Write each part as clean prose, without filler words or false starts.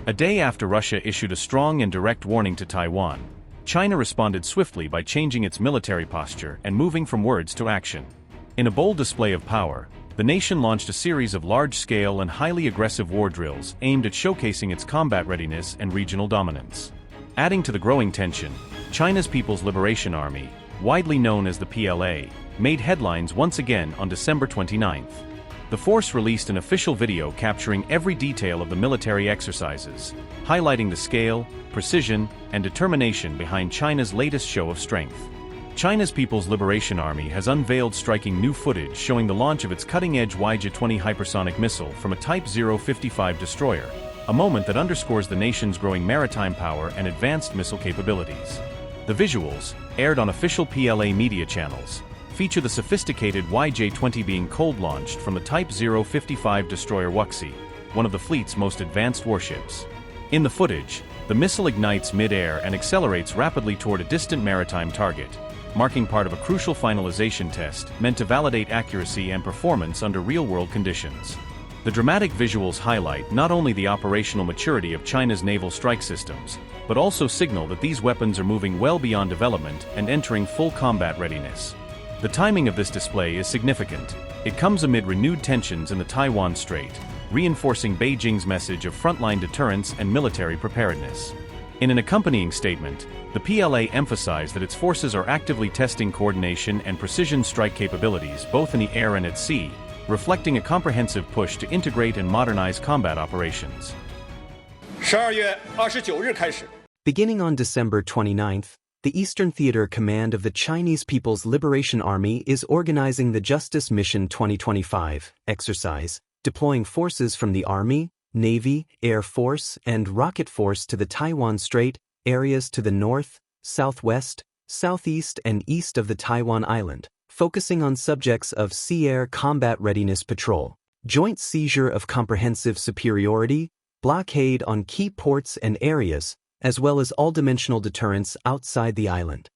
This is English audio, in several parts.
A day after Russia issued a strong and direct warning to Taiwan, China responded swiftly by changing its military posture and moving from words to action. In a bold display of power, the nation launched a series of large-scale and highly aggressive war drills aimed at showcasing its combat readiness and regional dominance. Adding to the growing tension, China's People's Liberation Army, widely known as the PLA, made headlines once again on December 29th. The force released an official video capturing every detail of the military exercises, highlighting the scale, precision, and determination behind China's latest show of strength. China's People's Liberation Army has unveiled striking new footage showing the launch of its cutting-edge YJ-20 hypersonic missile from a Type 055 destroyer, a moment that underscores the nation's growing maritime power and advanced missile capabilities. The visuals, aired on official PLA media channels, feature the sophisticated YJ-20 being cold-launched from the Type 055 destroyer Wuxi, one of the fleet's most advanced warships. In the footage, the missile ignites mid-air and accelerates rapidly toward a distant maritime target, marking part of a crucial finalization test meant to validate accuracy and performance under real-world conditions. The dramatic visuals highlight not only the operational maturity of China's naval strike systems, but also signal that these weapons are moving well beyond development and entering full combat readiness. The timing of this display is significant. It comes amid renewed tensions in the Taiwan Strait, reinforcing Beijing's message of frontline deterrence and military preparedness. In an accompanying statement, the PLA emphasized that its forces are actively testing coordination and precision strike capabilities both in the air and at sea, reflecting a comprehensive push to integrate and modernize combat operations. Beginning on December 29th, the Eastern Theater Command of the Chinese People's Liberation Army is organizing the Justice Mission 2025 exercise, deploying forces from the Army, Navy, Air Force, and Rocket Force to the Taiwan Strait, areas to the north, southwest, southeast, and east of the Taiwan Island, focusing on subjects of sea-air combat readiness patrol, joint seizure of comprehensive superiority, blockade on key ports and areas, as well as all-dimensional deterrence outside the island.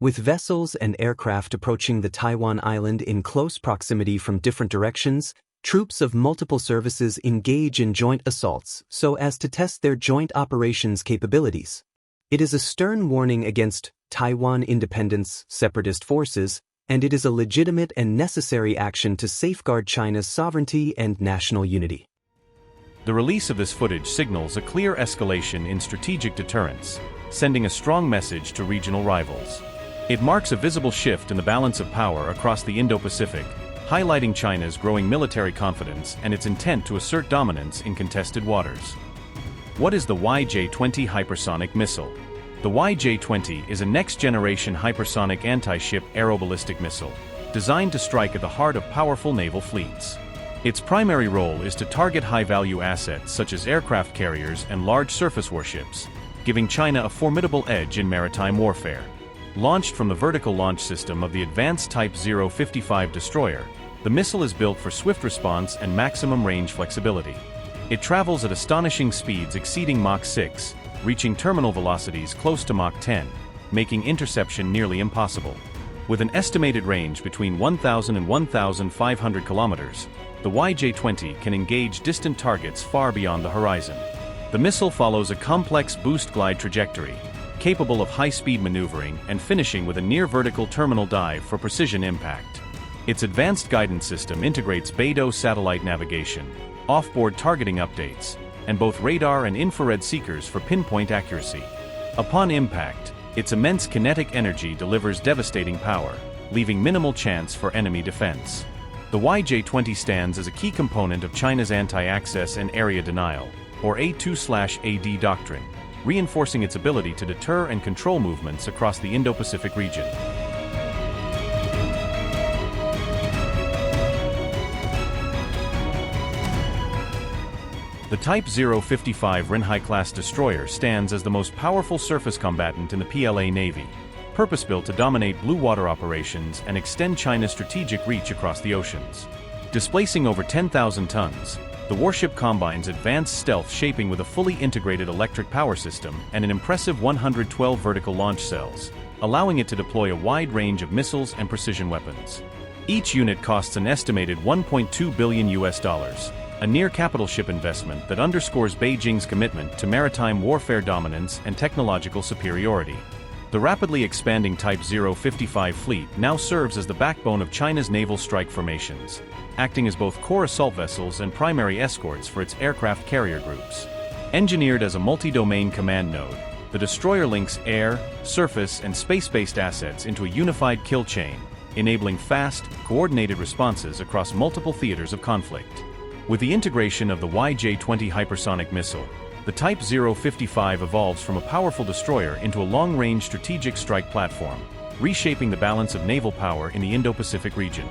With vessels and aircraft approaching the Taiwan Island in close proximity from different directions, troops of multiple services engage in joint assaults so as to test their joint operations capabilities. It is a stern warning against Taiwan independence separatist forces, and it is a legitimate and necessary action to safeguard China's sovereignty and national unity. The release of this footage signals a clear escalation in strategic deterrence, sending a strong message to regional rivals. It marks a visible shift in the balance of power across the Indo-Pacific, highlighting China's growing military confidence and its intent to assert dominance in contested waters. What is the YJ-20 hypersonic missile? The YJ-20 is a next-generation hypersonic anti-ship aeroballistic missile, designed to strike at the heart of powerful naval fleets. Its primary role is to target high-value assets such as aircraft carriers and large surface warships, giving China a formidable edge in maritime warfare. Launched from the vertical launch system of the advanced Type 055 destroyer, the missile is built for swift response and maximum range flexibility. It travels at astonishing speeds exceeding Mach 6, reaching terminal velocities close to Mach 10, making interception nearly impossible. With an estimated range between 1,000 and 1,500 kilometers, the YJ-20 can engage distant targets far beyond the horizon. The missile follows a complex boost-glide trajectory, capable of high-speed maneuvering and finishing with a near-vertical terminal dive for precision impact. Its advanced guidance system integrates BeiDou satellite navigation, off-board targeting updates, and both radar and infrared seekers for pinpoint accuracy. Upon impact, its immense kinetic energy delivers devastating power, leaving minimal chance for enemy defense. The YJ-20 stands as a key component of China's anti-access and area denial, or A2/AD doctrine, reinforcing its ability to deter and control movements across the Indo-Pacific region. The Type 055 Renhai-class destroyer stands as the most powerful surface combatant in the PLA Navy, purpose-built to dominate blue water operations and extend China's strategic reach across the oceans. Displacing over 10,000 tons, the warship combines advanced stealth shaping with a fully integrated electric power system and an impressive 112 vertical launch cells, allowing it to deploy a wide range of missiles and precision weapons. Each unit costs an estimated $1.2 billion, a near-capital ship investment that underscores Beijing's commitment to maritime warfare dominance and technological superiority. The rapidly expanding Type 055 fleet now serves as the backbone of China's naval strike formations, acting as both core assault vessels and primary escorts for its aircraft carrier groups. Engineered as a multi-domain command node, the destroyer links air, surface, and space-based assets into a unified kill chain, enabling fast, coordinated responses across multiple theaters of conflict. With the integration of the YJ-20 hypersonic missile, the Type 055 evolves from a powerful destroyer into a long-range strategic strike platform, reshaping the balance of naval power in the Indo-Pacific region.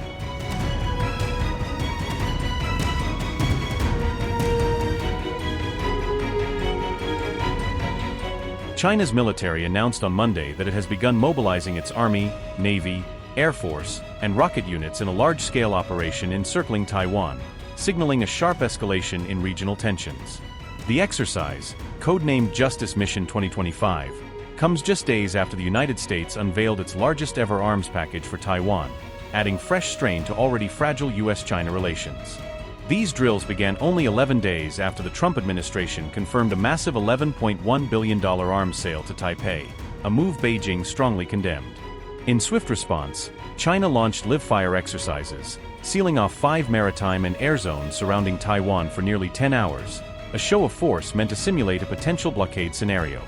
China's military announced on Monday that it has begun mobilizing its Army, Navy, Air Force, and rocket units in a large-scale operation encircling Taiwan, signaling a sharp escalation in regional tensions. The exercise, codenamed Justice Mission 2025, comes just days after the United States unveiled its largest-ever arms package for Taiwan, adding fresh strain to already fragile U.S.-China relations. These drills began only 11 days after the Trump administration confirmed a massive $11.1 billion arms sale to Taipei, a move Beijing strongly condemned. In swift response, China launched live-fire exercises, sealing off 5 maritime and air zones surrounding Taiwan for nearly 10 hours, a show of force meant to simulate a potential blockade scenario.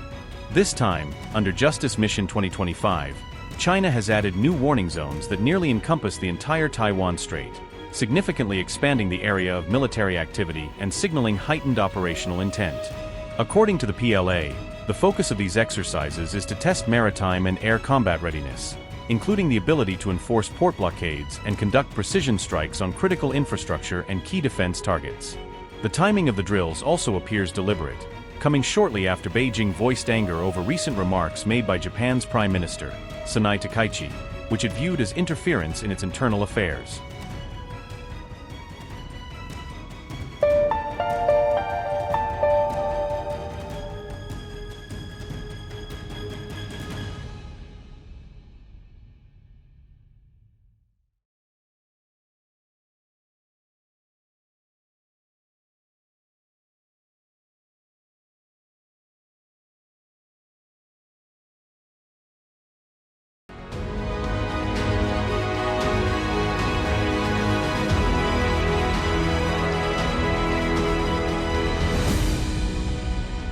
This time, under Justice Mission 2025, China has added new warning zones that nearly encompass the entire Taiwan Strait, significantly expanding the area of military activity and signaling heightened operational intent. According to the PLA, the focus of these exercises is to test maritime and air combat readiness, including the ability to enforce port blockades and conduct precision strikes on critical infrastructure and key defense targets. The timing of the drills also appears deliberate, coming shortly after Beijing voiced anger over recent remarks made by Japan's Prime Minister, Sanai Takaichi, which it viewed as interference in its internal affairs.